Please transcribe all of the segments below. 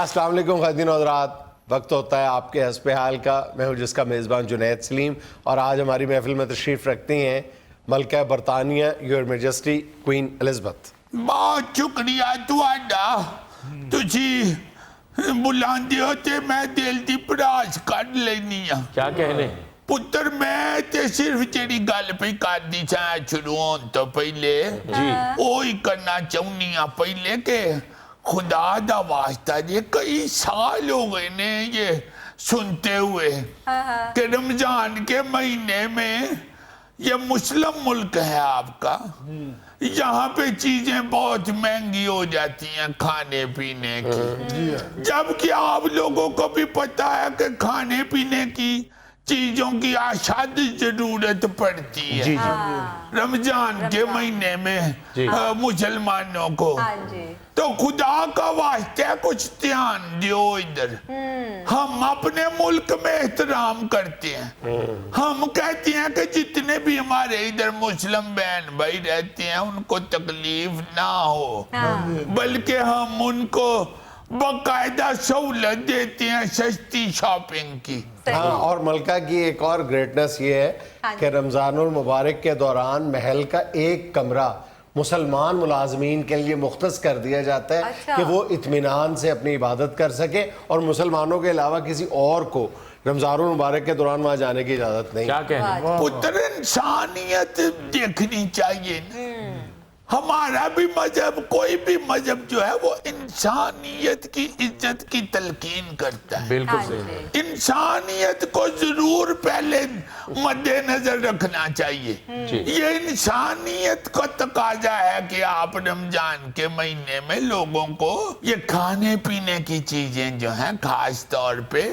अस्सलाम वालेकुम ख़ातिन और हज़रात, वक्त होता है आपके हस्ब हाल का। मैं हूँ जिसका मेज़बान जुनैद सलीम और आज हमारी महफिल में तशरीफ़ रखती हैं मलका बरतानिया योर मैजेस्टी क्वीन एलिज़ाबेथ। बहुत शुक्रिया तुहाडा, तुसी बुलांदे हो ते मैं दिल दी भड़ास कढ लैनी आ। क्या कहने पुत्र मैं ते सिर्फ जेड़ी गल पई करदी सा शुरू होने तो पहले जी ओ ही करना चाहनी आ पहले के खुदा दा वास्ता ये कई साल हो गए ने ये सुनते हुए कि रमजान के महीने में ये मुस्लिम मुल्क है आपका, यहाँ पे चीजें बहुत महंगी हो जाती हैं खाने पीने की, जबकि आप लोगों को भी पता है कि खाने पीने की चीजों की अशद जरूरत पड़ती है जी रमजान के महीने में मुसलमानों को। तो खुदा का वास्ते कुछ ध्यान दो इधर। हम अपने मुल्क में एहतराम करते हैं, हम कहते हैं कि जितने भी हमारे इधर मुस्लिम बहन भाई रहते हैं उनको तकलीफ ना हो, बल्कि हम उनको बाकायदा सहूलत देते हैं सस्ती शॉपिंग की। हाँ, और मलका की एक और ग्रेटनेस ये है कि रमज़ानुल मुबारक के दौरान महल का एक कमरा मुसलमान मुलाजमीन के लिए मुख्तस कर दिया जाता है कि वो इत्मीनान से अपनी इबादत कर सके और मुसलमानों के अलावा किसी और को रमज़ानुल मुबारक के दौरान वहाँ जाने की इजाज़त नहीं। क्या कहने पुत्र इंसानियत देखनी चाहिए ना। हमारा भी मजहब, कोई भी मजहब जो है वो इंसानियत की इज्जत की तलकीन करता है। बिल्कुल सही। इंसानियत को जरूर पहले मद्देनजर रखना चाहिए। ये इंसानियत का तकाजा है कि आप रमजान के महीने में लोगों को ये खाने पीने की चीजें जो हैं खास तौर पे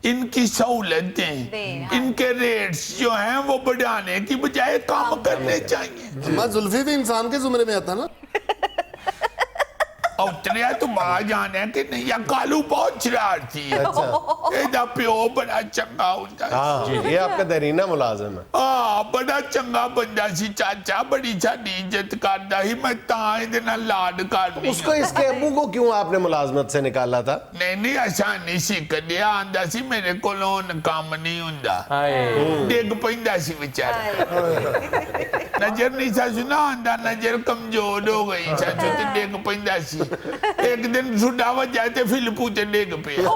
इनकी सहूलतें, इनके रेट्स जो हैं वो बढ़ाने की बजाय काम करने चाहिए। मैं जुल्फी भी इंसान के जुमरे में आता ना। उतरिया तो बाहर जाने कि नहीं, या कालू बहुत शरारती है। ਇਹਦਾ ਪਿਓ ਬੜਾ ਚੰਗਾ ਹੁੰਦਾ ਸੀ। हाँ, ये आपका दरीना मुलाजिम है। ਬੜਾ ਚੰਗਾ ਬੰਦਾ ਸੀ ਚਾਚਾ, ਬੜੀ ਸਾਡੀ ਇੱਜ਼ਤ ਕਰਦਾ ਸੀ, ਮੈਂ ਤਾਂ ਇਹਦੇ ਨਾਲ ਲਾਡ ਕਰਦੀ। उसको इसके अबू को क्यों आपने मुलाजमत से निकाला था? ਨਹੀਂ ਆਸਾਨੀ ਸੀ ਕੱਢਿਆ, ਆਂਦਾ ਸੀ ਮੇਰੇ ਕੋਲੋਂ ਕੰਮ ਨਹੀਂ ਹੁੰਦਾ, हाय ਡਿੱਗ ਪੈਂਦਾ ਸੀ ਵਿਚਾਰਾ। ਨਜ਼ਰ ਨਹੀਂ ਸੀ ਨਾ ਆਂਦਾ, ਨਜ਼ਰ ਕਮਜ਼ੋਰ ਹੋ ਗਈ ਚਾਚੂ ਤੇ ਡਿੱਗ ਪੈਂਦਾ ਸੀ। ਇੱਕ ਦਿਨ ਸੁੱਡਾ ਵਜਾ ਤੇ ਫਿਲਪੂ ਤੇ ਡਿੱਗ ਪਿਆ,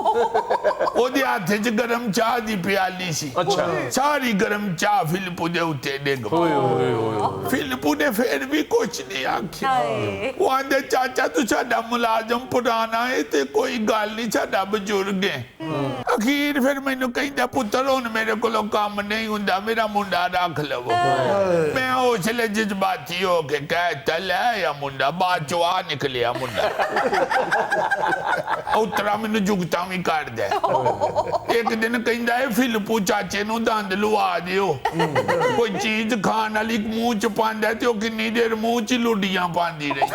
ਉਹਦੇ ਹੱਥ 'ਚ ਗਰਮ ਚਾਹ ਦੀ ਪਿਆਲੀ ਸੀ। ਅੱਛਾ। ਸਾਰੀ ਗਰਮ ਚਾਹ ਫਿਲਪੂ ਦੇ ਉੱਤੇ ਡਿੱਗ ਪਈ। ਫਿਲਪੂ ਨੇ ਫਿਰ ਵੀ ਕੁਛ ਨਹੀਂ ਆਖਿਆ। ਉਹ ਆਂਦੇ ਚਾਚਾ ਤੂੰ ਸਾਡਾ ਮੁਲਾਜ਼ਮ ਪੁਰਾਣਾ ਹੈ ਤੇ ਕੋਈ ਗੱਲ ਨਹੀਂ, ਸਾਡਾ ਬਜ਼ੁਰਗ ਹੈ। ਅਖੀਰ ਫਿਰ ਮੈਨੂੰ ਕਹਿੰਦਾ ਪੁੱਤਰ ਹੁਣ ਮੇਰੇ ਕੋਲੋਂ ਕੰਮ ਨਹੀਂ ਹੁੰਦਾ, ਮੇਰਾ ਮੁੰਡਾ ਰੱਖ ਲਵੋ। ਮੈਂ ਉਸਲੇ ਜਜ਼ਬਾਤੀ ਹੋ ਕੇ ਕਹਿਤਾ ਲੈ ਆ ਮੁੰਡਾ, ਬਾਅਦ ਚੋਂ ਆ ਨਿਕਲਿਆ ਮੁੰਡਾ। ਉਤਰਾ ਮੈਨੂੰ ਜੁਗਤਾ ਵੀ ਕਰਦਾ। ਇੱਕ ਦਿਨ ਕਹਿੰਦਾ ਇਹ ਫਿਲਪੂ ਚਾਚੇ ਨੂੰ ਦੰਦ ਲਵਾ ਦਿਓ, ਕੋਈ ਚੀਜ਼ ਖਾਣ ਵਾਲੀ ਮੂੰਹ ਚ ਪਾਉਂਦਾ ਤੇ ਉਹ ਕਿੰਨੀ ਦੇਰ ਮੂੰਹ ਚ ਲੁੱਡੀਆਂ ਪਾਉਂਦੀ ਰਹੀ।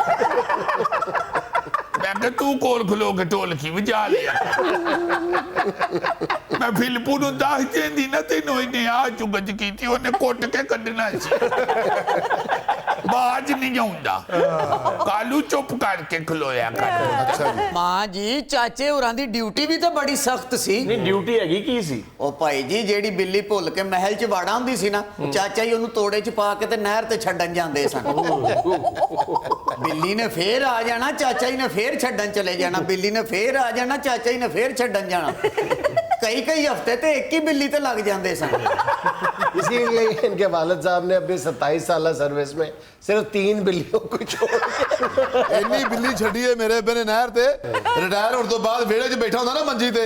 ਮੈਂ ਕਿਹਾ ਤੂੰ ਕੋਲ ਖਲੋ ਕੇ ਢੋਲਕੀ ਵਜਾ ਲਿਆ। ਮੈਂ ਫਿਲਪੂ ਨੂੰ ਦੱਸ ਦਿੰਦੀ ਨਾ ਤੈਨੂੰ ਇਹਨੇ ਆ ਚੁਗਜ ਕੀਤੀ, ਉਹਨੇ ਕੁੱਟ ਕੇ ਕੱਢਣਾ ਸੀ। ਬਾਜ ਨਹੀਂ ਆਉਂਦਾ, ਕਾਲੂ ਚੁੱਪ ਕਰਕੇ ਖਲੋਇਆ ਕਰ। ਮਾਂ ਜੀ ਚਾਚੇ ਹੋਰਾਂ ਦੀ ਡਿਊਟੀ ਵੀ ਤਾਂ ਬੜੀ ਸਖਤ ਸੀ। ਨਹੀਂ ਡਿਊਟੀ ਹੈਗੀ ਕੀ ਸੀ? ਉਹ ਭਾਈ ਜੀ ਜਿਹੜੀ ਬਿੱਲੀ ਭੁੱਲ ਕੇ ਮਹਿਲ 'ਚ ਵਾੜਾ ਹੁੰਦੀ ਸੀ ਨਾ, ਚਾਚਾ ਹੀ ਉਹਨੂੰ ਤੋੜੇ 'ਚ ਪਾ ਕੇ ਤੇ ਨਹਿਰ ਤੇ ਛੱਡਣ ਜਾਂਦੇ ਸਨ। ਬਿੱਲੀ ਨੇ ਫੇਰ ਆ ਜਾਣਾ, ਚਾਚਾ ਹੀ ਨੇ ਫੇਰ ਛੱਡਣ ਚਲੇ ਜਾਣਾ, ਬਿੱਲੀ ਨੇ ਫੇਰ ਆ ਜਾਣਾ, ਚਾਚਾ ਹੀ ਨੇ ਫੇਰ ਛੱਡਣ ਜਾਣਾ। कई कई हफ्ते तो एक ही बिल्ली ते लग जाते सन। इसीलिए इनके वालिद साहब ने अपनी 27 साल सर्विस में सिर्फ 3 बिल्लियों को छोड़ ਇੰਨੀ ਬਿੱਲੀ ਛੱਡੀ ਹੈ ਮੇਰੇ ਬਨੇ ਨਹਿਰ ਤੇ। ਰਿਟਾਇਰ ਹੋਣ ਤੋਂ ਬਾਅਦ ਵਿਹੜੇ 'ਚ ਬੈਠਾ ਹੁੰਦਾ ਨਾ ਮੰਜੀ ਤੇ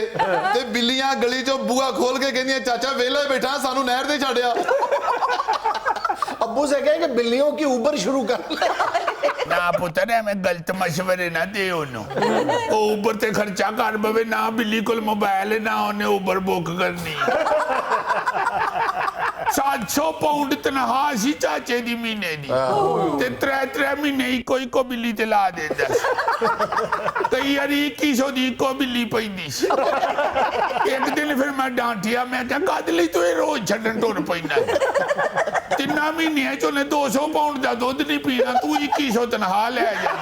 ਬਿੱਲੀਆਂ ਗਲੀ 'ਚੋਂ ਬੂਹਾ ਖੋਲ ਕੇ ਕਹਿੰਦੀਆਂ ਚਾਚਾ ਵਿਹਲਾ ਬੈਠਾ ਸਾਨੂੰ ਨਹਿਰ ਤੇ ਛੱਡਿਆ। अब्बू से कहें कि बिल्लियों की ऊबर शुरू कर ले। ना पुत्र है मैं गलत मशवरे ना दे ओनू। ऊबर ते खर्चा कर बवे ना, बिल्ली कोल मोबाइल ना ओने ऊबर बुक करनी। 700 पाउंड तनख्वाह सी चाचे दी महीने दी ते 3 महीने कोई को बिल्ली ते ला देंदा। कई बारी 2100 दी को बिल्ली पैंदी सी। एक दिन फिर मैं डांटिया, मैं क्या कद लई तू रोज छड्डन टुर पैंदा। 3 महीने च उन्हें 200 पाउंड का दुध नहीं पीना, तू 2100 तनख्वाह लै जा।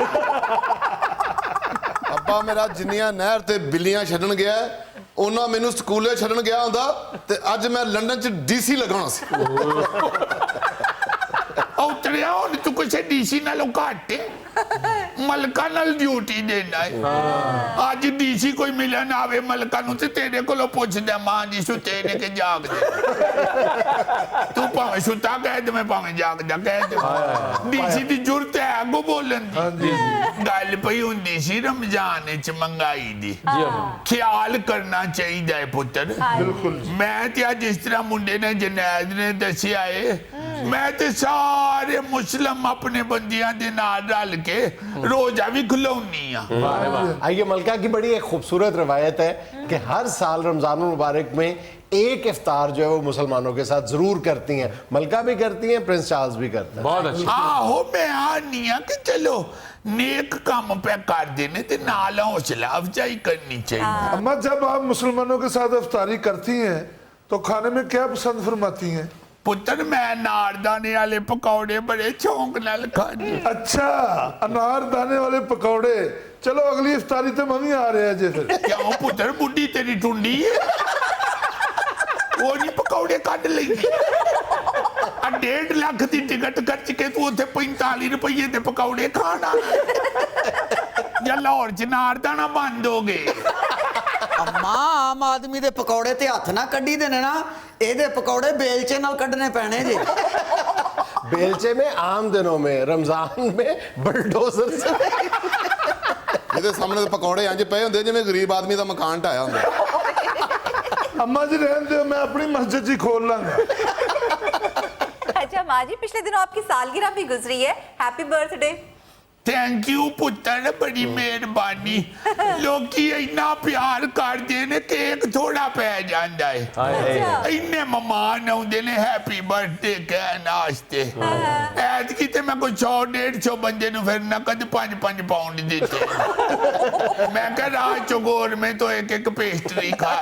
ਪਾਪਾ ਮੇਰਾ ਜਿੰਨੀਆਂ ਨਹਿਰ ਤੇ ਬਿੱਲੀਆਂ ਛੱਡਣ ਗਿਆ ਉਹਨਾਂ ਮੈਨੂੰ ਸਕੂਲੇ ਛੱਡਣ ਗਿਆ ਹੁੰਦਾ ਤੇ ਅੱਜ ਮੈਂ ਲੰਡਨ ਚ ਡੀਸੀ ਲਗਾਉਣਾ ਸੀ ਉਤਰਿਆ ਹੁਣ ਤੂੰ ਕਿਸੇ ਡੀਸੀ ਨਾਲੋਂ ਘੱਟ ਹੈ ਮਲਕਾ ਨਾਲ ਡਿਊਟੀ ਦੇਣਾ ਹੈ ਅੱਜ ਡੀਸੀ ਕੋਈ ਮਿਲਣ ਆਵੇ ਮਲਕਾ ਨੂੰ ਤੇ ਤੇਰੇ ਕੋਲੋਂ ਪੁੱਛਦਾ ਮਾਂ ਜੀ ਸੁੱਤੇ ਨੇ ਕਿ ਜਾਗਦੇ ਤੂੰ ਭਾਵੇਂ ਸੁੱਤਾ ਕਹਿ ਦੇ ਮੈਂ ਭਾਵੇਂ ਜਾਗਦਾ ਕਹਿ ਦੇ ਡੀਸੀ ਦੀ ਜ਼ਰੂਰਤ ਹੈ ਅੱਗੋਂ ਬੋਲਣ ਦੀ ਗੱਲ ਪਈ ਹੁੰਦੀ ਸੀ ਰਮਜ਼ਾਨ ਵਿੱਚ ਮੰਗਾਈ ਦੀ ਖਿਆਲ ਕਰਨਾ ਚਾਹੀਦਾ ਹੈ ਪੁੱਤਰ ਮੈਂ ਤੇ ਅੱਜ ਇਸ ਤਰ੍ਹਾਂ ਮੁੰਡੇ ਨੇ ਜਨੈਦ ਨੇ ਦੱਸਿਆ ਏ ਮੈਂ ਤੇ ਸਾਰੇ मुस्लिम अपने बंदियां दे नाल रल के रोजा भी खुलाउनी आ। आइए मलका की बड़ी एक खूबसूरत रवायत है कि हर साल रमजान मुबारक में एक इफ्तार जो है वो मुसलमानों के साथ जरूर करती हैं, मलका भी करती हैं, प्रिंस चार्ल्स भी करते हैं। बहुत अच्छा। आहो मैं आनी आ कि चलो नेक काम पे कर देने ते नाल हौसला अफजाई करनी चाहिए। अम्मा जब आप मुसलमानों के साथ इफ्तारी करती हैं तो खाने में क्या पसंद फरमाती हैं? पुत्र मैं अनारदाने वाले पकौड़े बड़े शौक नाल खानी। अच्छा, अनार दाने वाले पकौड़े। चलो अगली इफ्तारी तो मम्मी आ रहे हैं जी फिर। क्यों पुत्र बुढ़ी तेरी टुंडी है वो नहीं पकौड़े कट लेगी 1.5 लाख की टिकट खर्च के तू उत्थे 45 रुपये दे पकौड़े खाना या लाहौर च अनारदाना बंद हो गए। ਅੰਮਾ ਆਮ ਆਦਮੀ ਦੇ ਪਕੌੜੇ ਤੇ ਹੱਥ ਨਾ ਕੱਢੀ ਦੇਣੇ ਨਾ ਇਹਦੇ ਪਕੌੜੇ ਬੇਲਚੇ ਨਾਲ ਕੱਢਣੇ ਪੈਣੇ ਜੀ बेलचे में आम दिनों में, रमजान में बुलडोजर से। ਇਹਦੇ ਸਾਹਮਣੇ ਪਕੌੜੇ ਇੰਜ ਪਏ ਹੁੰਦੇ ਜਿਵੇਂ ਗਰੀਬ ਆਦਮੀ ਦਾ ਮਕਾਨ ਢਾਇਆ ਹੁੰਦਾ अम्मा जी रहने दो, मैं अपनी मस्जिद जी खोल लांगा। अच्छा माँ जी, पिछले दिनों आपकी सालगिरह भी गुजरी है, हैप्पी बर्थडे। थैंक यू पुत्र बड़ी मेहरबानी लोकी इन्ना प्यार करते ने केक थोड़ा पै जाता है इन्ने मेहमान आउंदे ने हैप्पी बर्थडे कहन वास्ते ऐतकी ते मैं कोई 100-150 बंदे नु फिर नकद 5-5 पाउंड दिते मैं कह रात चौगोर में तो एक पेस्ट्री खा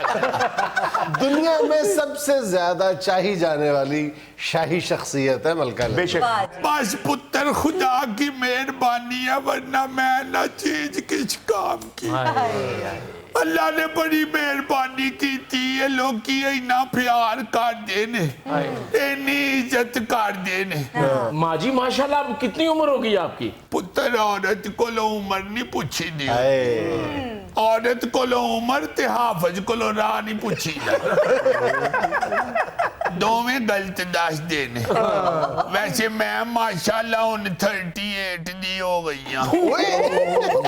दुनिया में सबसे ज्यादा चाही जाने वाली शाही शख्सियत है मलका। बेशक। बस पुत्र खुदा की मेहरबानी है वरना मैं ना चीज किस काम की अल्लाह ने बड़ी मेहरबानी की थी ये लोग की इन्ना प्यार कर देने इन्नी इज्जत कर देने। माँ जी माशाल्लाह अब कितनी उम्र होगी आपकी? पुत्र औरत को उम्र नहीं पूछी दी औरत को उम्र ते हाफज को राह नहीं पूछी दोवें गलत दस देने वैसे मैं माशाल्लाह हुन 38 दी हो गई हां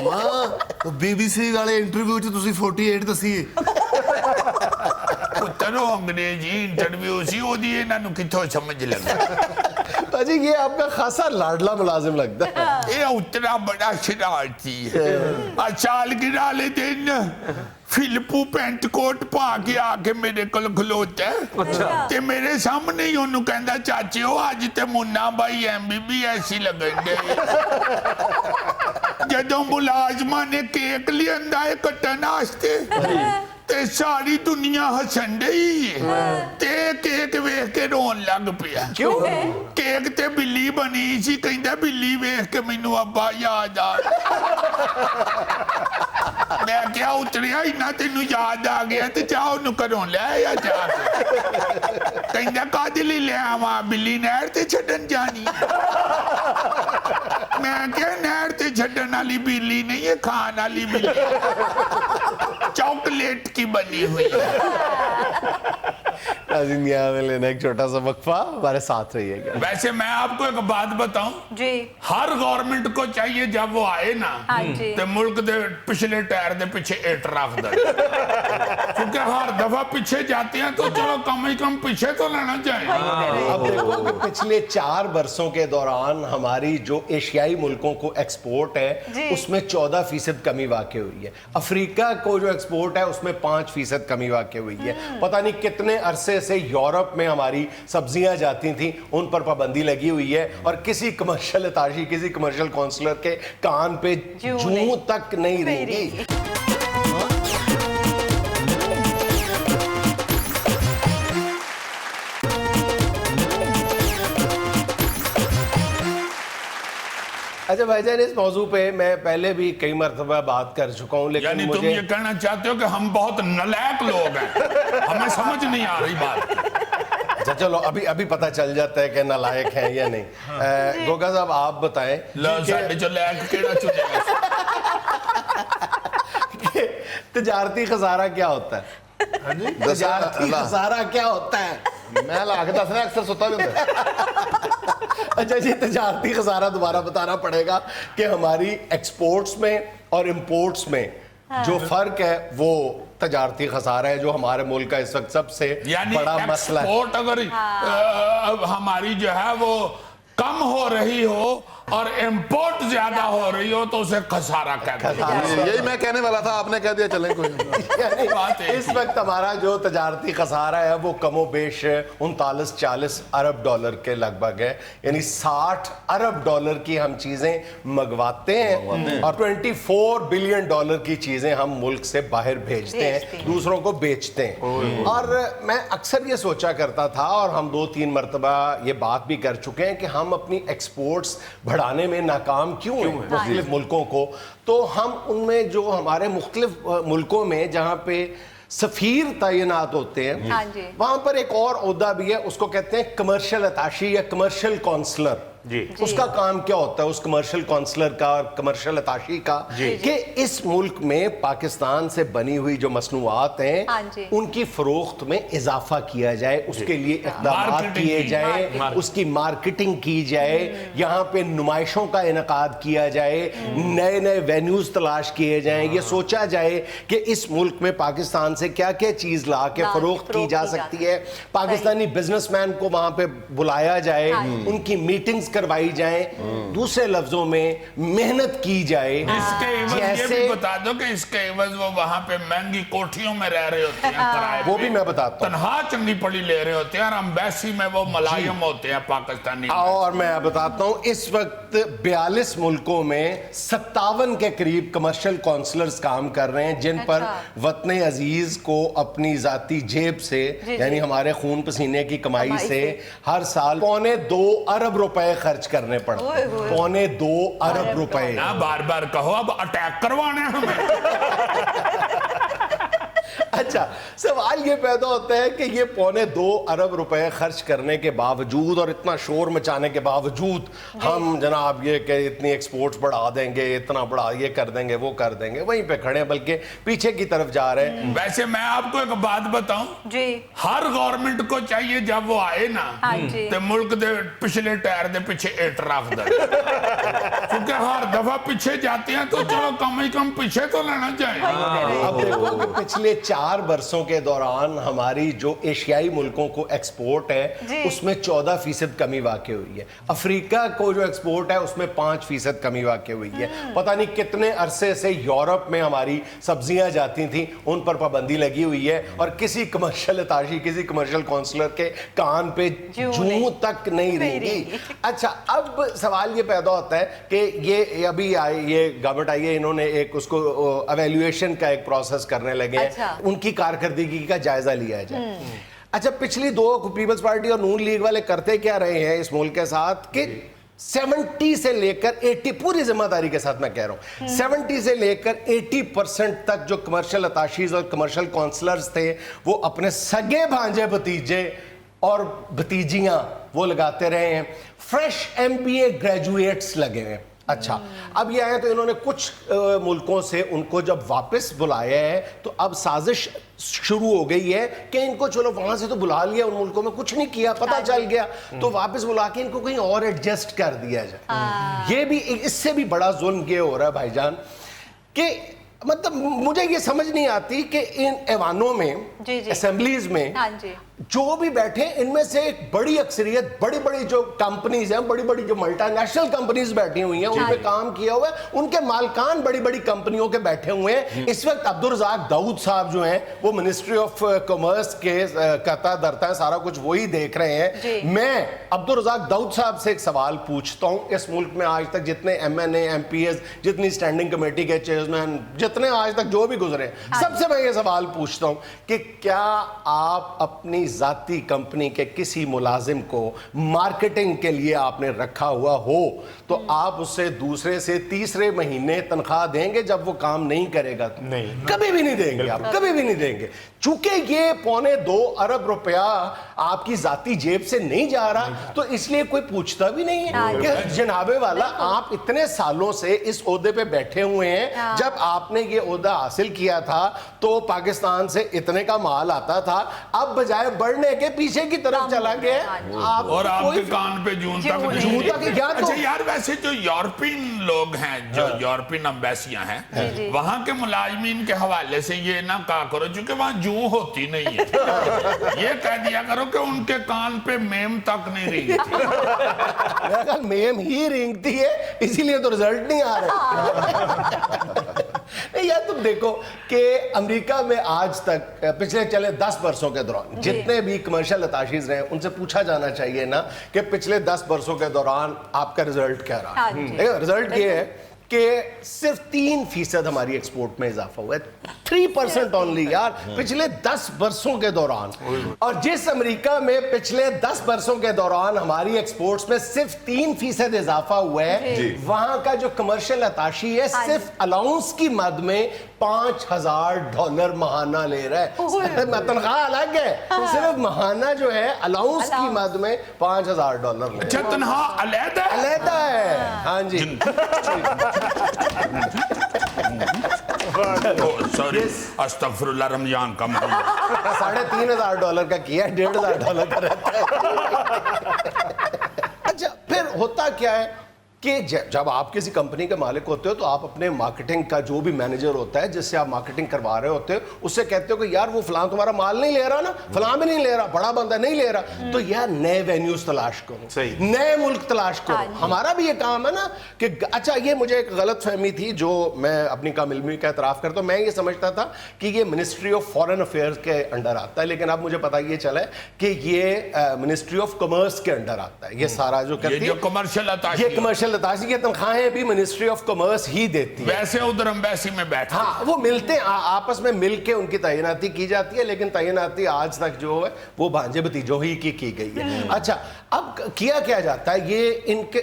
ਮਾਂ BBC ਵਾਲੇ ਇੰਟਰਵਿਊ ਚ ਤੁਸੀਂ 48 ਦਸੀ ਪੁੱਤਰ ਅੰਗਰੇਜ਼ੀ ਇੰਟਰਵਿਊ ਸੀ ਉਹਦੀ ਇਹਨਾਂ ਨੂੰ ਕਿੱਥੋਂ ਸਮਝ ਲੱਗਾ अजी ये आपका खासा लाडला मुलाजिम लगता है। ये उतरा बड़ा शरारती है सालगिरह वाले दिन फिलिपू पेंट कोट पा के आके मेरे कोल खलोता है ते मेरे सामने ही ओनू कहंदा चाचिओ अज ते मुन्ना भाई MBBS ही लगन दे जदों मुलाजमा ने केक लियांदा है कट्टन वास्ते ते सारी दुनिया हसन डई ते केक वेख के रोन लग पिया क्यों? केक ते बिल्ली बनी सी कहंदा बिल्ली वेख के मैनू अब्बा याद आ मैं क्या उतरिया इन्ना तेनू याद आ गया ते जाओ नु घरों ले आ जा कहंदा कादे लई ले आवां बिल्ली नहर ते छड्डन जानी मैं क्या नहर ते छड्डन वाली बिल्ली नहीं है खान वाली बिल्ली चॉकलेट की बनी हुई नाज़रीन यहाँ में लेना एक छोटा सा वक्फा, हमारे साथ रहिएगा। वैसे मैं आपको एक बात बताऊं जी हर गवर्नमेंट को चाहिए जब वो आए ना हाँ जी। तो मुल्क दे पिछले टायर दे पीछे इट रख दे क्योंकि हर दफा पीछे जाते हैं तो चलो कम से कम पीछे तो लेना चाहिए। अब देखो कि पिछले 4 बरसों के दौरान हमारी जो एशियाई मुल्कों को एक्सपोर्ट जी। है उसमें 14% कमी वाक़ई हुई है। अफ्रीका को जो एक्सपोर्ट है उसमें 5% कमी वाक़ई हुई है। पता नहीं कितने अरसे से यूरोप में हमारी सब्जियां जाती थी उन पर पाबंदी लगी हुई है और किसी कमर्शियल अताशी किसी कमर्शियल काउंसलर के कान पे जूं तक नहीं रहेगी। اچھا بھائی جان، اس موضوع پہ میں پہلے بھی کئی مرتبہ بات کر چکا ہوں، لیکن یعنی تم یہ کہنا چاہتے ہو کہ ہم بہت نالائق لوگ ہیں، ہمیں سمجھ نہیں آ رہی بات؟ اچھا چلو ابھی پتہ چل جاتا ہے کہ نالائق ہیں یا نہیں۔ گوگا صاحب آپ بتائیں جو لائق کیڑا چنے گا؟ کہ تجارتی خسارہ کیا ہوتا ہے؟ تجارتی خسارہ کیا ہوتا ہے؟ میں لا کے دسنا اکثر ستا بھی ہوتا ہے۔ اچھا جی، تجارتی خسارہ دوبارہ بتانا پڑے گا کہ ہماری ایکسپورٹس میں اور امپورٹس میں جو فرق ہے وہ تجارتی خسارہ ہے، جو ہمارے ملک کا اس وقت سب سے بڑا مسئلہ ہے۔ ایکسپورٹ اگر ہماری جو ہے وہ کم ہو رہی ہو اور امپورٹ زیادہ ہو رہی ہو تو اسے خسارہ کہتے ہیں۔ یہی میں کہنے والا تھا، آپ نے کہہ دیا، چلیں کوئی یعنی اس وقت ہمارا جو تجارتی خسارہ ہے وہ کم و بیش 39-40 ارب ڈالر کے لگ بھگ ہے، یعنی 60 ارب ڈالر کی ہم چیزیں منگواتے ہیں اور 24 بلین ڈالر کی چیزیں ہم ملک سے باہر بھیجتے ہیں، دوسروں کو بیچتے ہیں۔ اور میں اکثر یہ سوچا کرتا تھا، اور ہم 2-3 مرتبہ یہ بات بھی کر چکے ہیں کہ ہم اپنی ایکسپورٹس بڑھانے میں ناکام کیوں ہیں مختلف ملکوں کو، تو ہم ان میں جو ہمارے مختلف ملکوں میں جہاں پہ سفیر تعینات ہوتے ہیں وہاں پر ایک اور عہدہ بھی ہے، اس کو کہتے ہیں کمرشل اتاشی یا کمرشل کونسلر۔ اس کا کام کیا ہوتا ہے اس کمرشل کونسلر کا اور کمرشل اتاشی کا؟ کہ اس ملک میں پاکستان سے بنی ہوئی جو مصنوعات ہیں ان کی فروخت میں اضافہ کیا جائے، اس کے لیے اقدامات کیے جائیں، اس کی مارکیٹنگ کی جائے، یہاں پہ نمائشوں کا انعقاد کیا جائے، نئے نئے وینیوز تلاش کیے جائیں، یہ سوچا جائے کہ اس ملک میں پاکستان سے کیا کیا چیز لا کے فروخت کی جا سکتی ہے، پاکستانی بزنس مین کو وہاں پہ بلایا جائے، ان کی میٹنگز کروائی جائیں، دوسرے لفظوں میں محنت کی جائے۔ اس کے عوض یہ بھی بتا دو کہ اس کے عوض وہ وہاں پہ مہنگی کوٹھیوں میں رہ رہے ہوتے ہیں، کرائے وہ بھی میں بتاتا ہوں، تنہا چنگی پڑی لے رہے ہوتے ہیں، اور امبیسی میں وہ ملائم ہوتے ہیں پاکستانی۔ اور میں بتاتا ہوں اس وقت 42 ملکوں میں 57 کے قریب کمرشل کونسلرز کام کر رہے ہیں، جن پر وطن عزیز کو اپنی ذاتی جیب سے یعنی ہمارے خون پسینے کی کمائی سے ہر سال 2.25 ارب روپے خرچ کرنے پڑتے ہیں، 2.25 ارب روپے۔ نا بار بار کہو اب اٹیک کروانا ہے ہمیں۔ اچھا، سوال یہ پیدا ہوتا ہے کہ یہ 2.25 ارب روپے خرچ کرنے کے باوجود اور اتنا شور مچانے کے باوجود ہم جناب یہ کہ اتنی ایکسپورٹس بڑھا دیں گے، اتنا بڑھا یہ کر دیں گے، وہ کر دیں گے، وہیں پہ کھڑے ہیں بلکہ پیچھے کی طرف جا رہے ہیں۔ ویسے میں آپ کو ایک بات بتاؤں، ہر گورنمنٹ کو چاہیے جب وہ آئے نا تو ملک دے پچھلے ٹائر دے پیچھے ایٹ رکھ دے، کیونکہ ہر دفعہ پیچھے جاتے ہیں تو چلو کم ہی کم پیچھے تو لینا چاہیے۔ اب دیکھو کہ پچھلے 4 برسوں کے دوران ہماری جو ایشیائی ملکوں کو ایکسپورٹ ہے اس میں 14% کمی واقع ہوئی ہے، افریقہ کو جو ایکسپورٹ ہے اس میں 5% کمی واقع ہوئی ہے۔ پتہ نہیں کتنے عرصے سے یورپ میں ہماری سبزیاں جاتی تھیں، ان پر پابندی لگی ہوئی ہے، اور کسی کمرشل اتاشی، کسی کمرشل کونسلر کے کان پہ جوں تک نہیں رہی۔ اچھا، اب سوال یہ پیدا ہوتا ہے کہ یہ ابھی یہ گورنمنٹ آئی ہے، انہوں نے ایک اس کو ایویلویشن کا ایک پروسیس کرنے لگے ہیں، ان کی کارکردگی کا جائزہ لیا جائے۔ اچھا، پچھلی 2 پیپلز پارٹی اور نون لیگ والے کرتے کیا رہے ہیں اس ملک کے ساتھ کہ 70 سے لے کر 80، پوری ذمہ داری کے ساتھ میں کہہ رہا ہوں، 70 سے لے کر 80% تک جو کمرشل اتاشیز اور کمرشل کونسلرز تھے وہ اپنے سگے بھانجے بھتیجے اور بھتیجیاں وہ لگاتے رہے ہیں، فریش MBA گریجویٹس لگے ہیں۔ اچھا، اب یہ آئے تو انہوں نے کچھ ملکوں سے ان کو جب واپس بلایا ہے تو اب سازش شروع ہو گئی ہے کہ ان کو چلو وہاں سے تو بلا لیا، ان ملکوں میں کچھ نہیں کیا، پتہ چل گیا، تو واپس بلا کے ان کو کہیں اور ایڈجسٹ کر دیا جائے۔ یہ بھی اس سے بھی بڑا ظلم یہ ہو رہا ہے بھائی جان کہ مطلب مجھے یہ سمجھ نہیں آتی کہ ان ایوانوں میں، اسمبلیز میں جو بھی بیٹھے ان میں سے ایک بڑی اکثریت بڑی بڑی جو کمپنیز ہیں، بڑی بڑی جو ملٹی نیشنل کمپنیز بیٹھی ہوئی ہیں، ان پہ کام کیا ہوا ہے، ان کے مالکان بڑی بڑی کمپنیوں کے بیٹھے ہوئے ہیں۔ اس وقت عبدالرزاق داؤد صاحب جو ہیں وہ منسٹری آف کامرس کے کرتا دھرتا ہے، سارا کچھ وہی دیکھ رہے ہیں۔ میں عبدالرزاق داؤد صاحب سے ایک سوال پوچھتا ہوں، اس ملک میں آج تک جتنے MNA MPs، جتنی اسٹینڈنگ کمیٹی کے چیئرمین، جتنے آج تک جو بھی گزرے ہیں، سب سے میں یہ سوال پوچھتا ہوں کہ کیا آپ اپنی ذاتی कंपनी के किसी मुलाजिम को मार्केटिंग के लिए आपने रखा हुआ हो तो आप उससे दूसरे से तीसरे महीने तनख्वाह देंगे जब वो काम नहीं करेगा? नहीं, कभी भी नहीं देंगे आप, कभी भी नहीं देंगे। चूंकि ये 2.25 अरब रुपया आपकी जाती जेब से नहीं जा रहा तो इसलिए कोई पूछता भी नहीं है कि जनाबे वाला आप इतने सालों से इस ओहदे पे बैठे हुए हैं, जब आपने ये ओहदा हासिल किया था तो पाकिस्तान से इतने का माल आता था, अब बजाय बढ़ने के पीछे की तरफ चला गया। आप और आपके कान पे जून तक नहीं। क्या अच्छा यार, वैसे जो यूरोपियन लोग हैं, जो यूरोपियन अम्बेसियां हैं, वहां के मुलाजमीन के हवाले से ये ना कहा करो क्योंकि वहां जूं होती नहीं है, ये कह दिया करो कि उनके कान पे मेम तक नहीं रेंगती। मेम ही रेंगती है इसीलिए तो रिजल्ट नहीं आ रहा। नहीं यार, तुम देखो कि अमेरिका में आज तक पिछले चले 10 वर्षों के दौरान जितने भी कमर्शियल अताशीज रहे उनसे पूछा जाना चाहिए ना कि पिछले 10 वर्षों के दौरान आपका रिजल्ट क्या रहा। रिजल्ट ये है कि सिर्फ 3% हमारी एक्सपोर्ट में इजाफा हुआ है, 3% ओनली यार, पिछले 10 वर्षों के दौरान। और जिस अमेरिका में पिछले 10 वर्षों के दौरान हमारी एक्सपोर्ट्स में सिर्फ 3% इजाफा हुआ है, वहां का जो कमर्शियल अताशी है सिर्फ अलाउंस की मद में $5,000 महाना ले रहा है। तनख्वाह अलग है, सिर्फ महाना जो है अलाउंस की मद में $5,000। अच्छा, तनख्वाह अलग है। हाँ जी। सॉरी, अस्तगफिरुल्लाह, रमजान का महीना। $3,500 का किया, $1,500 का रहता है। अच्छा, फिर होता क्या है कि जब आप किसी कंपनी के मालिक होते हो तो आप अपने मार्केटिंग का जो भी मैनेजर होता है जिससे आप मार्केटिंग करवा रहे होते हो उससे कहते हो कि यार वो फलां तुम्हारा माल नहीं ले रहा ना, फलां भी नहीं ले रहा, बड़ा बंदा नहीं ले रहा, तो यार नए वेन्यूज तलाश करो, नए मुल्क तलाश करो। हमारा भी ये काम है ना कि अच्छा, ये मुझे एक गलत फहमी थी जो मैं अपनी कामिलमी का एतराफ़ करता हूँ। मैं ये समझता था कि ये मिनिस्ट्री ऑफ फॉरेन अफेयर्स के अंडर आता है, लेकिन अब मुझे पता ये चला है कि ये मिनिस्ट्री ऑफ कॉमर्स के अंडर आता है। ये सारा जो करती है कमर्शियल लताशी की तनख्वाहें भी मिनिस्ट्री ऑफ कॉमर्स ही देती है। वैसे उधर एम्बेसी में बैठे, हाँ, वो मिलते हैं आपस में, मिल के उनकी तैनाती की जाती है, लेकिन तैनाती आज तक जो है वो भांजे भतीजों ही की गई है। अच्छा, अब किया क्या जाता है, ये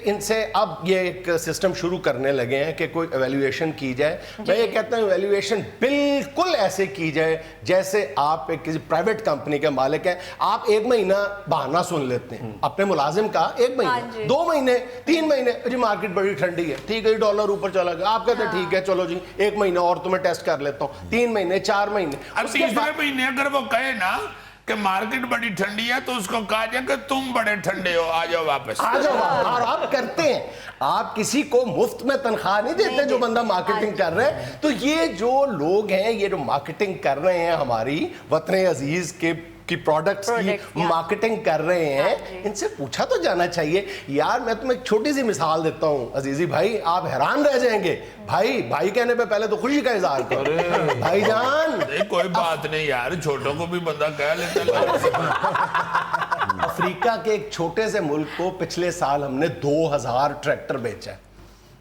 इनसे अब ये एक सिस्टम शुरू करने लगे हैं कि कोई एवेल्युएशन की जाए। मैं ये कहता हूँ एवेल्युएशन बिल्कुल ऐसे की जाए जैसे आप एक किसी प्राइवेट कंपनी के मालिक हैं, आप 1 महीना बहाना सुन लेते हैं अपने मुलाजिम का, 1 महीने, 2 महीने, 3 महीने, जी मार्केट बड़ी ठंडी है, ठीक है, डॉलर ऊपर चला गया, आप कहते हैं ठीक है चलो जी 1 महीना और तुम्हें टेस्ट कर लेता हूँ, 3 महीने, 4 महीने। अब तीसरे महीने अगर वो कहे ना कि मार्केट बड़ी ठंडी है तो उसको कहा जाए कि तुम बड़े ठंडे हो, आ जाओ वापस, आ जाओ। और आप करते हैं, आप किसी को मुफ्त में तनख्वाह नहीं देते जो बंदा मार्केटिंग कर रहे हैं। तो ये जो लोग हैं, ये जो मार्केटिंग कर रहे हैं, हमारी वतन अजीज की प्रोडक्ट्स की मार्केटिंग कर रहे हैं, इनसे पूछा तो जाना चाहिए। यार मैं तुम्हें एक छोटी सी मिसाल देता हूँ अजीजी भाई, आप हैरान रह जाएंगे। भाई कहने पे पहले तो खुशी का इजहार करो भाईजान। कोई बात नहीं यार, छोटों को भी बंदा कह लेता है। अफ्रीका के एक छोटे से मुल्क को पिछले साल हमने 2000 ट्रैक्टर बेचा है।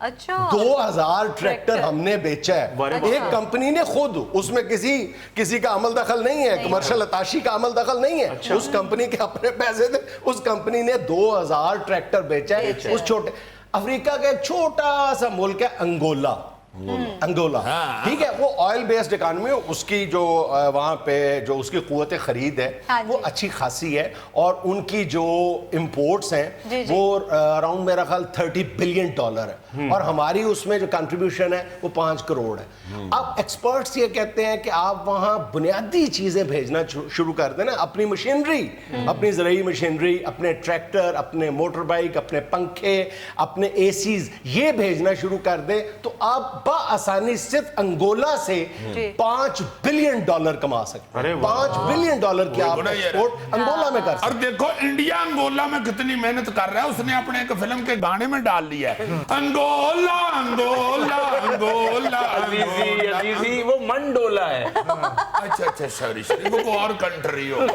अच्छा, 2000 ट्रैक्टर हमने बेचा है। एक कंपनी ने खुद, उसमें किसी का अमल दखल नहीं है, कमर्शियल अताशी का अमल दखल नहीं है। अच्छा। उस कंपनी के अपने पैसे थे, उस कंपनी ने 2000 ट्रैक्टर बेचा है। उस छोटे अफ्रीका का एक छोटा सा मुल्क है अंगोला, ठीक है, वो ऑयल बेस्ड इकॉनमी, उसकी जो वहां पे जो उसकी कुव्वत खरीद है वो अच्छी खासी है, और उनकी जो इंपोर्ट्स हैं वो अराउंड मेरा ख्याल $30 बिलियन है, और हमारी उसमें जो कंट्रीब्यूशन है वो 5 करोड़ है। अब एक्सपर्ट्स ये कहते हैं कि आप वहां बुनियादी चीजें भेजना शुरू कर देना, अपनी मशीनरी, अपनी ज़रूरी मशीनरी, अपने ट्रैक्टर, अपने मोटर बाइक, अपने पंखे, अपने एसीज, ये भेजना शुरू कर दे तो आप आसानी सिर्फ अंगोला से $5 बिलियन कमा सकते हैं। $5 बिलियन की आप एक्सपोर्ट अंगोला में कर सकते। और देखो इंडिया अंगोला में कितनी मेहनत कर रहा है, उसने अपने एक फिल्म के गाने में डाल दिया है, अंगोला अंगोला अंगोला अजीजी वो मंडोला है। अच्छा सॉरी, वो और कंट्री हो।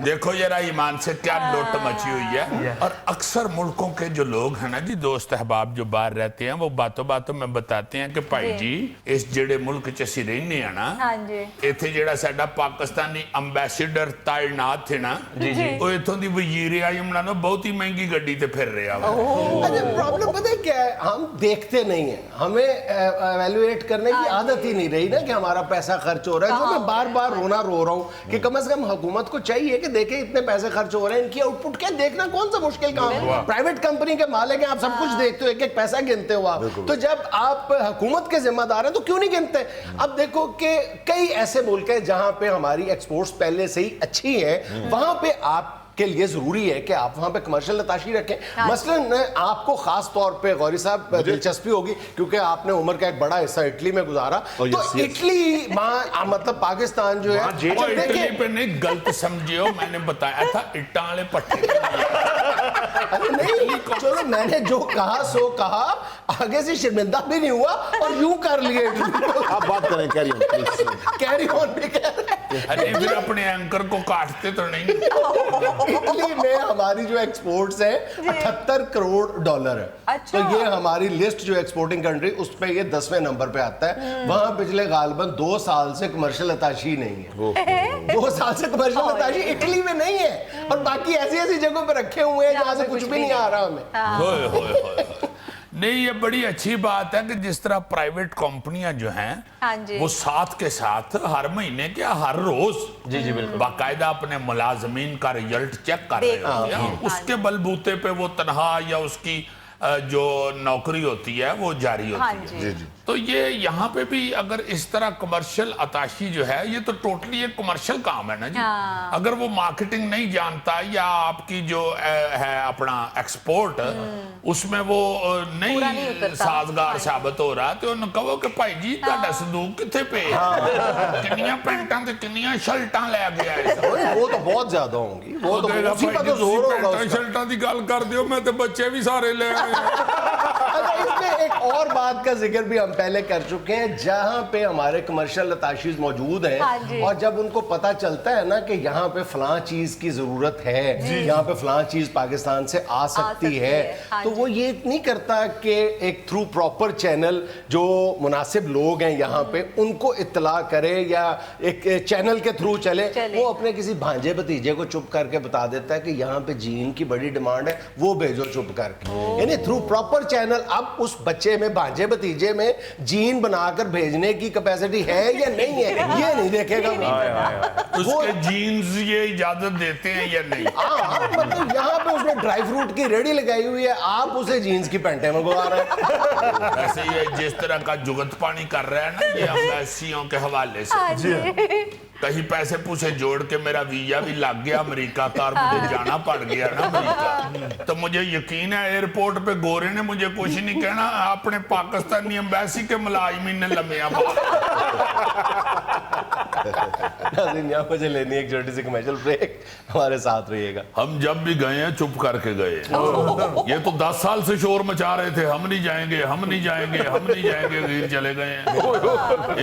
देखो जरा ईमान से क्या लुट मची हुई है। और अक्सर मुल्कों के जो लोग हैं ना जी, दोस्त अहबाब जो बाहर रहते हैं, वो बातों बातों में बताते हैं कि भाई जी इस जेड़े मुल्क च असीं रहने आ ना, हाँ जी, इत्थे जेड़ा साडा पाकिस्तानी अंबैसडर ताइनात थे ना, वो इत्थों दी वजीर आज़म नालों बहुत ही महंगी गड्डी ते फिर रहा वा। अरे प्रॉब्लम पता है क्या है, हम देखते नहीं है, हमें एवेल्युएट करने की आदत ही नहीं रही ना कि हमारा पैसा खर्च हो रहा है। तो मैं बार बार रोना रो रहा हूँ कि कम से कम हुकूमत को चाहिए कि देखे इतने पैसे खर्च हो रहे हैं, इनकी आउटपुट क्या देखना कौन सा मुश्किल काम है। प्राइवेट कंपनी के मालिक हैं, आप सब कुछ देखते हो, एक एक पैसा गिनते हो आप। तो जब आप हुकूमत के जिम्मेदार हैं तो क्यों नहीं गिनते। अब देखो कि कई ऐसे मुल्क हैं जहां पे हमारी एक्सपोर्ट्स पहले से ही अच्छी है, वहां पे आप के लिए जरूरी है कि आप वहां पे कमर्शियल नताशी रखें। मसलन आपको खास तौर पे गौरी साहब दिलचस्पी होगी क्योंकि आपने उम्र का एक बड़ा हिस्सा इटली में गुजारा, तो इटली मतलब पाकिस्तान जो है, इटली पे नहीं गलत समझियो, मैंने बताया था इट्टा वाले पट्टे। अरे नहीं, चलो मैंने जो कहा सो कहा, आगे से शर्मिंदा भी नहीं हुआ और यूं कर लिए। आप बात करें, carry on please. Carry on भी कह रहे हैं। अरे फिर अपने एंकर को काटते तो नहीं। इटली में हमारी जो एक्सपोर्ट्स है 78 करोड़ डॉलर है। अच्छा। तो ये हमारी लिस्ट जो एक्सपोर्टिंग कंट्री, उस पे ये 10वें नंबर पे आता है। वहां पिछले गालबन 2 साल से कमर्शियल अताशी नहीं है। 2 साल से कमर्शियल अताशी इटली में नहीं है, और बाकी ऐसी ऐसी जगहों पे रखे हुए हैं जहां से कुछ भी नहीं आ रहा हमें। होए होए होए। नहीं, ये बड़ी अच्छी बात है कि जिस तरह प्राइवेट कंपनियां जो हैं, हाँ जी, वो साथ के साथ हर महीने क्या हर रोज जी जी बिल्कुल बाकायदा अपने मुलाजमीन का रिजल्ट चेक कर रहे होते हैं। उसके बलबूते पे वो तनख्वाह या उसकी जो नौकरी होती है वो जारी हाँ होती जी, है। तो ये यहाँ पे भी अगर इस तरह कमर्शियल अताशी जो है, ये तो टोटली एक कमर्शियल काम है ना जी। हाँ। अगर वो मार्केटिंग नहीं जानता या आपकी जो है अपना एक्सपोर्ट, उसमें वो पूरा नहीं उतरता। साजगार साबित हो रहा, तो उन्हें कहो कि भाई जी ਤੁਹਾਡਾ संदूक किथे पे किन्नियां पैंटां ते किन्नियां शर्टां ले गया है। वो तो बहुत ज्यादा होंगी, वो तो उसी पर तो जोर होगा उसका। शर्टां दी गल कर दियो, मैं तो बच्चे भी सारे ले आए। अच्छा, इसमें एक और बात का जिक्र भी हम पहले कर चुके हैं, जहां पे हमारे कमर्शियल लताशीज मौजूद हैं, हाँ जी, और जब उनको पता चलता है ना कि यहाँ पे फलां चीज की जरूरत है, यहाँ पे फलां चीज पाकिस्तान से आ सकती है, हाँ तो वो ये नहीं करता कि एक थ्रू प्रॉपर चैनल जो मुनासिब लोग हैं यहाँ पे उनको इत्तला करे या एक चैनल के थ्रू चले। वो अपने किसी भांजे भतीजे को चुप करके बता देता है कि यहाँ पे जीन की बड़ी डिमांड है, वो भेजो चुप करके। यानी थ्रू प्रॉपर चैनल अब उस बच्चे में, भांजे भतीजे में जीन बनाकर भेजने की कैपेसिटी है या नहीं है, ये नहीं देखेगा। उसके जीन्स ये इजाजत देते हैं या नहीं। मतलब यहाँ पे उसने ड्राई फ्रूट की रेडी लगाई हुई है, आप उसे जीन्स की पैंटें मंगवा रहे हैं। वैसे ये जिस तरह का जुगत पानी कर रहा है ना, ये अम्बेसियों के हवाले से, हाँ जी, कहीं पैसे पूछे जोड़ के मेरा वीजा भी लग गया अमेरिका का, और मुझे जाना पड़ गया ना अमेरिका, तो मुझे यकीन है एयरपोर्ट पे गोरे ने मुझे कुछ नहीं कहना, अपने पाकिस्तानी एम्बेसी के मुलाजिमीन ने लम्बिया यहाँ मुझे लेनी एक छोटी सी कमर्शियल ब्रेक, हमारे साथ रहिएगा। हम जब भी गए हैं चुप करके गए। ये तो 10 साल से शोर मचा रहे थे, हम नहीं जाएंगे, हम नहीं जाएंगे, हम नहीं जाएंगे, गिर चले गए हैं।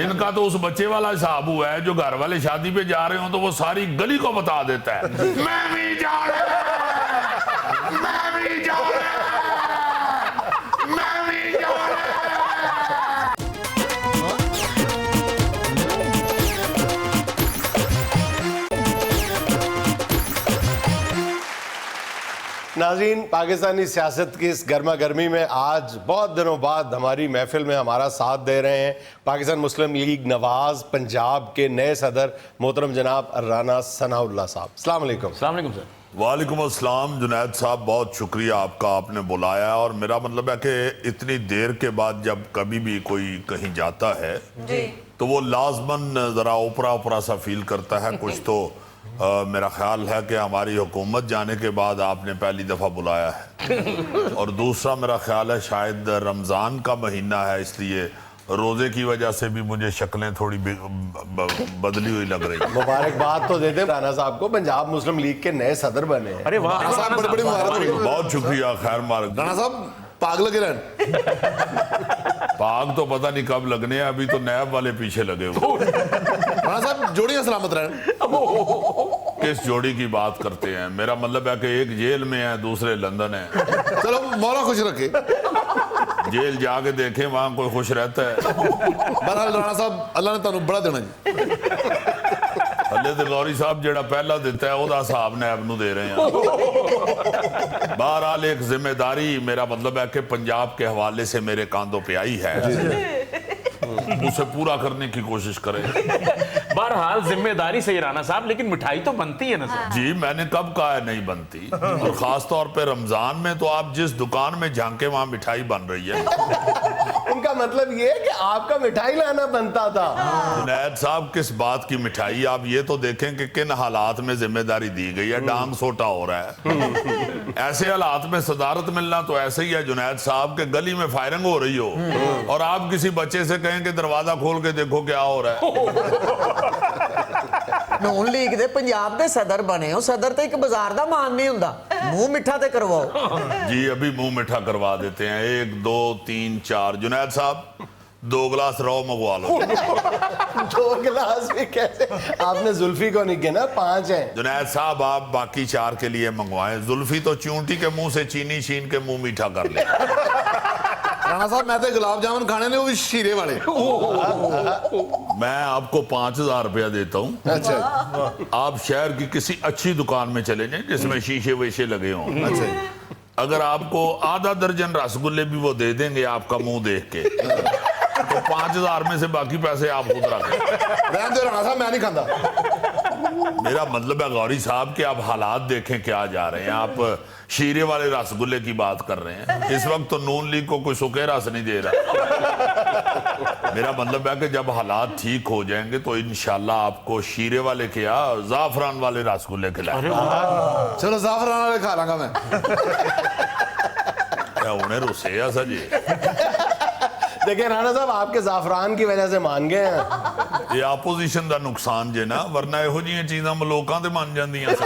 इनका तो उस बच्चे वाला हिसाब हुआ है, जो घर वाले शादी पे जा रहे हो तो वो सारी गली को बता देता है, मैं भी जा रहा, मैं भी जा रहा, मैं भी जा रहा। नाज़रीन, पाकिस्तानी सियासत की इस गर्मा गर्मी में आज बहुत दिनों बाद हमारी महफिल में हमारा साथ दे रहे हैं पाकिस्तान मुस्लिम लीग नवाज पंजाब के नए सदर मोहतरम जनाब राना सनाउल्लाह साहब। अस्सलाम वालेकुम। अस्सलाम वालेकुम सर। वालेकुम अस्सलाम जुनैद साहब, बहुत शुक्रिया आपका, आपने बुलाया। और मेरा मतलब है कि इतनी देर के बाद जब कभी भी कोई कहीं जाता है तो वो लाजमन ज़रा ऊपरा ऊपरा सा फील करता है कुछ। तो मेरा ख्याल है कि हमारी हुकूमत जाने के बाद आपने पहली दफ़ा बुलाया है, और दूसरा मेरा ख्याल है शायद रमज़ान का महीना है, इसलिए रोजे की वजह से भी मुझे शक्लें थोड़ी बदली हुई लग रही है। मुबारकबाद तो देते राना साहब को, पंजाब मुस्लिम लीग के नए सदर बने हैं। अरे वाह, राणा साहब बड़ी मुबारक हो। बहुत शुक्रिया, खैर मार्ग। राणा साहब पाग लगे रहन। पाग तो पता नहीं कब लगने हैं, अभी तो नैब वाले पीछे लगे हुए। राणा साहब जोड़ियां सलामत रहन। किस जोड़ी की बात करते हैं? मेरा मतलब है कि एक जेल में है, दूसरे लंदन है। चलो मौला खुश रखे। जेल जाके देखें वहां कोई खुश रहता है। बहरहाल राणा साहब अल्लाह ने तुहानू बड़ा देना जी। हले तो गौरी साहब जेड़ा पहला दिता है ओदा हिसाब नैब नू दे रहे हैं। बहरहाल एक जिम्मेदारी, मेरा मतलब है कि पंजाब के हवाले से मेरे कांधों पे आई है, उसे पूरा करने की कोशिश करें। बहरहाल जिम्मेदारी सही राणा साहब, लेकिन मिठाई तो बनती है ना सर। जी मैंने कब कहा है नहीं बनती, और खास तौर पे रमजान में तो आप जिस दुकान में झांके वहां मिठाई बन रही है। उनका मतलब ये है कि आपका मिठाई लाना बनता था। जुनैद साहब किस बात की मिठाई, आप ये तो देखें कि किन हालात में जिम्मेदारी दी गई है, डांग सोटा हो रहा है। ऐसे हालात में सदारत मिलना तो ऐसे ही है जुनैद साहब के गली में फायरिंग हो रही हो और आप किसी बच्चे से कहें कि दरवाजा खोल के देखो क्या हो रहा है। ਨੂਨ ਲੀਗ ਦੇ ਪੰਜਾਬ ਦੇ ਸਦਰ ਬਣੇ ਹੋ, ਸਦਰ ਤੇ ਇੱਕ ਬਾਜ਼ਾਰ ਦਾ ਮਾਨ ਨਹੀਂ ਹੁੰਦਾ, ਮੂੰਹ ਮਿੱਠਾ ਤੇ ਕਰਵਾਓ। जी अभी मुंह मीठा करवा देते हैं। 1 2 3 4 जुनैद साहब 2 गिलास रौ मंगवा लो। 2 गिलास भी कैसे, आपने जुल्फी को नहीं गिना, 5 हैं। जुनैद साहब आप बाकी 4 के लिए मंगवाएं। जुल्फी तो चूंटी के मुंह से चीनी छीन के मुंह मीठा कर ले। राणा साहब मैं तो गुलाब जामुन खाने ने, वो भी शीरे वाले। मैं आपको 5000 रुपया देता हूँ। अच्छा आप शहर की किसी अच्छी दुकान में चले जाएं जिसमें शीशे वेशे लगे हों। अच्छा अगर आपको आधा दर्जन रसगुल्ले भी वो दे देंगे आपका मुंह देख के, तो 5000 में से बाकी पैसे आप खुद रखें। रहने दो राणा साहब, मैं नहीं खाता। मेरा मतलब है गौरी साहब कि आप हालात देखें क्या जा रहे हैं। आप शीरे वाले रसगुल्ले की बात कर रहे हैं, इस वक्त तो नून लीग को कोई सूखे रस नहीं दे रहा। मेरा मतलब है कि जब हालात ठीक हो जाएंगे तो इंशाल्लाह आपको शीरे वाले क्या जाफरान वाले रसगुल्ले खिलाएं। चलो जाफरान वाले खा लांगा मैं। क्या उन्हें रुसे या सजी। देखिए राणा साहब आपके जाफरान की वजह से मान गए हैं। ये आपोजिशन का नुकसान जे ना, वरना ਇਹੋ ਜਿਹੀਆਂ ਚੀਜ਼ਾਂ ਮਲੋਕਾਂ ਤੇ ਮੰਨ ਜਾਂਦੀਆਂ ਸੀ।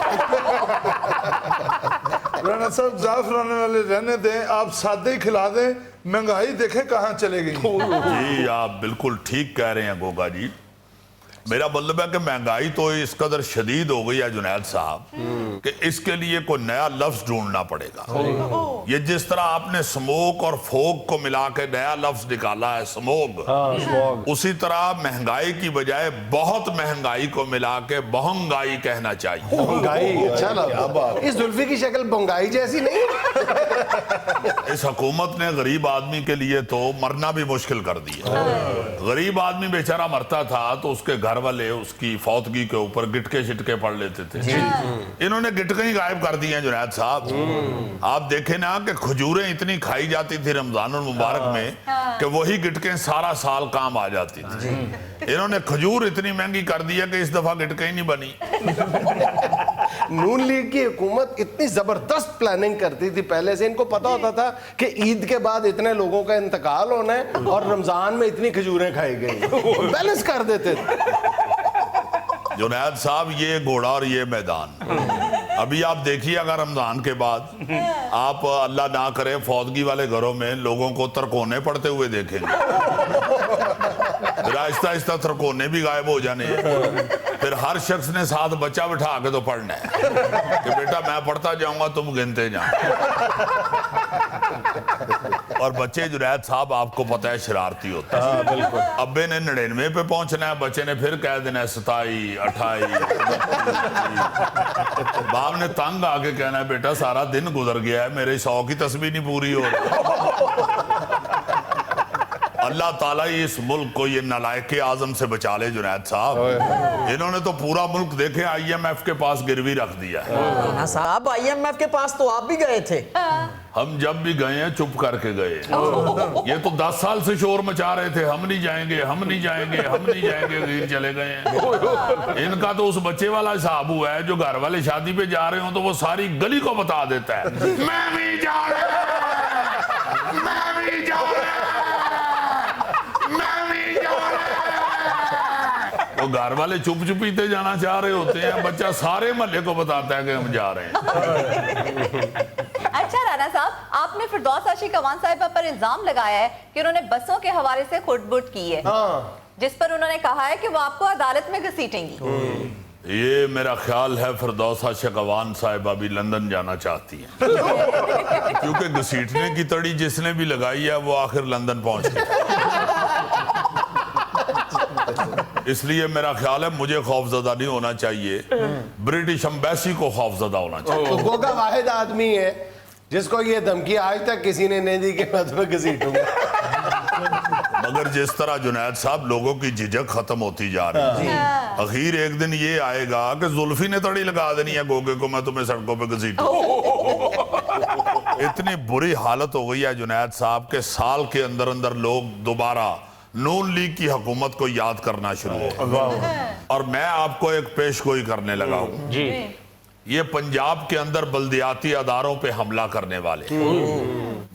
राणा साहब जाफराने वाले रहने दें, आप सादे ही खिला दें, महंगाई देखें कहाँ चले गई। जी आप बिल्कुल ठीक कह रहे हैं गोगा जी। मेरा मतलब है कि महंगाई तो इस कदर शदीद हो गई है जुनैद साहब कि इसके लिए कोई नया लफ्ज ढूंढना पड़ेगा। ये जिस तरह आपने स्मोक और फोक को मिला के नया लफ्ज निकाला है स्मोक, उसी तरह महंगाई की बजाय बहुत महंगाई को मिला के बहंगाई कहना चाहिए। महंगाई, अच्छा लगा। इस जुल्फी की शक्ल बंगाई जैसी नहीं। इस हुकूमत ने गरीब आदमी के लिए तो मरना भी मुश्किल कर दिया। गरीब आदमी बेचारा मरता था तो उसके घर वाले उसकी फौतगी के ऊपर गिटके शिटके पढ़ लेते थे। इन्होंने गिटके ही गायब कर दिए हैं जुनैद साहब। आप देखें ना कि खजूरें इतनी खाई जाती थी रमजानुल मुबारक में कि वही गिटके सारा साल काम आ जाती थी। इन्होंने खजूर इतनी महंगी कर दी है कि इस दफा गिटके ही नहीं बनी। नून लीग की हुकूमत इतनी जबरदस्त प्लानिंग करती थी पहले से, इनको पता होता था कि ईद के बाद इतने लोगों का इंतकाल होना है और रमजान में इतनी खजूरें खाई गई, बैलेंस कर देते थे। जुनैद साहब ये घोड़ा और ये मैदान, अभी आप देखिए अगर रमजान के बाद आप अल्लाह ना करे फौतगी वाले घरों में लोगों को तरकोने पड़ते हुए देखेंगे। फिर आहिस्ता आहिस्ता तरकोने भी गायब हो जाने हैं। फिर हर शख्स ने साथ बच्चा बिठा के तो पढ़ना है कि बेटा मैं पढ़ता जाऊंगा तुम गिनते जाओ। और बच्चे जुनैद साहब आपको पता है शरारती होते हैं। बिल्कुल। अब्बे ने 99 पे पहुंचना है, बच्चे ने फिर कह देना है 27 28। बाप ने तंग आके कहना है बेटा सारा दिन गुजर गया है, मेरे 100 की तस्बीह नहीं पूरी हो रही। अल्लाह ताला इस मुल्क को ये नालायके आजम से बचा ले जुनैद साहब। इन्होंने तो पूरा मुल्क देखे IMF के पास गिरवी रख दिया है। साहब IMF के पास तो आप भी गए थे। हम जब भी गए हैं चुप करके गए। ये तो 10 साल से शोर मचा रहे थे, हम नहीं जाएंगे हम नहीं जाएंगे हम नहीं जाएंगे, गिर चले गए हैं। इनका तो उस बच्चे वाला हिसाब हुआ है जो घर वाले शादी पे जा रहे हो तो वो सारी गली को बता देता है मैं भी जा रहा हूं, मैं भी जा रहा हूं, मैं भी जा रहा हूं। वो घर वाले चुप चुपीते जाना चाह रहे होते हैं, बच्चा सारे महल्ले को बताता है कि हम जा रहे हैं। अच्छा राणा साहब, आपने फिरदौस आशिक अवान साहिबा पर इल्जाम लगाया है कि उन्होंने बसों के हवाले से खुटबुट की है, जिस पर उन्होंने कहा है कि वो आपको अदालत में घसीटेंगी। یہ میرا خیال ہے فردوسہ شقوان صاحب ابھی لندن جانا چاہتی ہیں کیونکہ گھسیٹنے کی تڑی جس نے بھی لگائی ہے وہ آخر لندن پہنچ گئی. اس لیے میرا خیال ہے مجھے خوفزدہ نہیں ہونا چاہیے, برٹش امبیسی کو خوفزدہ ہونا چاہیے. تو گوگا واحد آدمی ہے جس کو یہ دھمکی آج تک کسی نے نہیں دی کہ میں تمہیں گھسیٹوں گا. مگر جس طرح جنید صاحب لوگوں کی جھجک ختم ہوتی جا رہی ہے, اخیر ایک دن یہ آئے گا کہ زلفی نے تڑی لگا دینی ہے گوگے کو میں تمہیں سڑکوں پہ گھسیٹوں. اتنی بری حالت ہو گئی ہے جنید صاحب کہ سال کے اندر اندر لوگ دوبارہ نون لیگ کی حکومت کو یاد کرنا شروع ہو. اور میں آپ کو ایک پیش گوئی کرنے لگا ہوں. یہ پنجاب کے اندر بلدیاتی اداروں پہ حملہ کرنے والے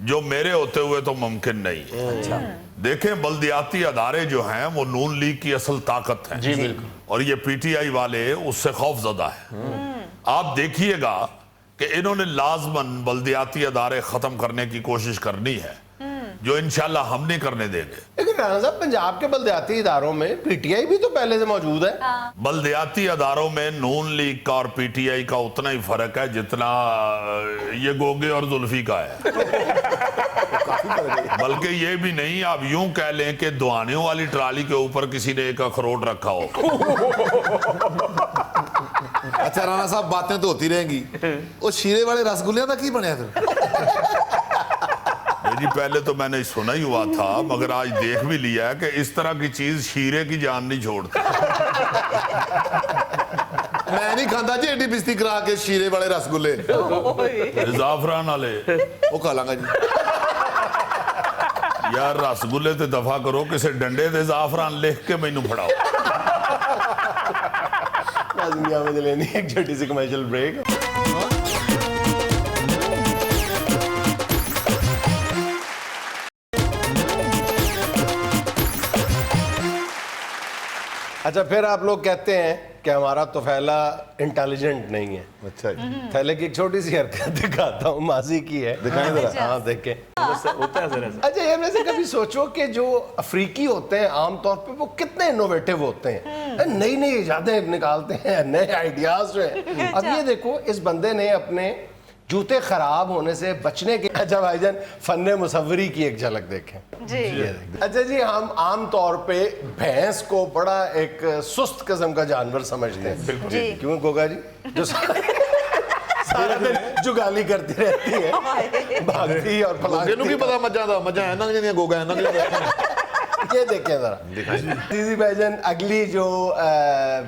جو میرے ہوتے ہوئے تو ممکن نہیں ہے. دیکھیں بلدیاتی ادارے جو ہیں وہ نون لیگ کی اصل طاقت ہیں اور یہ پی ٹی آئی والے اس سے خوف زدہ ہیں. آپ دیکھیے گا کہ انہوں نے لازماً بلدیاتی ادارے ختم کرنے کی کوشش کرنی ہے جو انشاءاللہ ہم نہیں کرنے دیں گے. لیکن رانا صاحب پنجاب کے بلدیاتی اداروں میں پی ٹی آئی بھی تو پہلے سے موجود ہے. بلدیاتی اداروں میں نون لیگ کا اور پی ٹی آئی کا اتنا ہی فرق ہے جتنا یہ گوگے اور زلفی کا ہے. بلکہ یہ بھی نہیں, آپ یوں کہہ لیں کہ دوانیوں والی ٹرالی کے اوپر کسی نے ایک اخروٹ رکھا ہو. اچھا رانا صاحب باتیں تو ہوتی رہیں گی, وہ شیرے والے رس گلیاں کا کی بنیا پھر؟ جی پہلے تو میں نے سنا ہی ہوا تھا مگر آج دیکھ بھی لیا ہے کہ اس طرح کی چیز شیرے کی جان نہیں چھوڑتی. میں نہیں کھاندہ جی ایڈی بستی کرا کے شیرے والے رس گلے, زعفران والے وہ کھا لوں گا جی. یار رس گلے تے دفع کرو کسے ڈنڈے تے زعفران لکھ کے مینوں پھڑاؤ. لازمی آمد لینی ایک چھوٹی سی کمرشل بریک. اچھا پھر آپ لوگ کہتے ہیں کہ ہمارا طفیلہ انٹیلیجنٹ نہیں ہے. اچھا جی, تھیلے کی ایک چھوٹی سی حرکت دکھاتا ہوں ماضی کی ہے, دکھائیں ذرا. ہاں دیکھیں. ہوتا ہے ذرا. اچھا یہ ویسے کبھی سوچو کہ جو افریقی ہوتے ہیں عام طور پہ وہ کتنے انوویٹو ہوتے ہیں, نئی نئی ایجادیں نکالتے ہیں, نئے آئیڈیاز جو ہیں. اب یہ دیکھو اس بندے نے اپنے جوتے خراب ہونے سے بچنے کے, اچھا بھائی جان فن مصوری کی ایک جھلک دیکھیں. اچھا جی ہم عام طور پہ بھینس کو بڑا ایک سست قسم کا جانور سمجھتے ہیں. کیوں گوگا جی جو سارا دن جگالی کرتی رہتی ہے, بھاگتی اور گوگے کی پتا مجھا دا مجھا ہے نا جنہیں گوگا ہے نا جنہیں. یہ دیکھیں ذرا دیزی بھائی جان, اگلی جو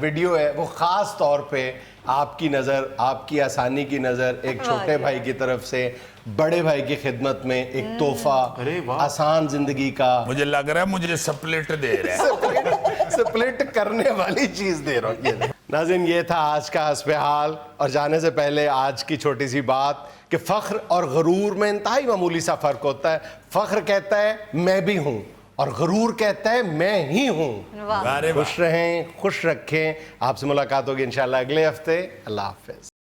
ویڈیو ہے وہ خاص طور پہ آپ کی نظر, آپ کی آسانی کی نظر ایک چھوٹے بھائی کی طرف سے بڑے بھائی کی خدمت میں ایک تحفہ آسان زندگی کا. مجھے لگ رہا ہے مجھے سپلٹ دے رہا ہے, سپلٹ کرنے والی چیز دے رہا ہوں. ناظرین یہ تھا آج کا حسب حال, اور جانے سے پہلے آج کی چھوٹی سی بات کہ فخر اور غرور میں انتہائی معمولی سا فرق ہوتا ہے. فخر کہتا ہے میں بھی ہوں اور غرور کہتا ہے میں ہی ہوں. خوش رہیں, خوش رکھیں. آپ سے ملاقات ہوگی انشاءاللہ اگلے ہفتے. اللہ حافظ.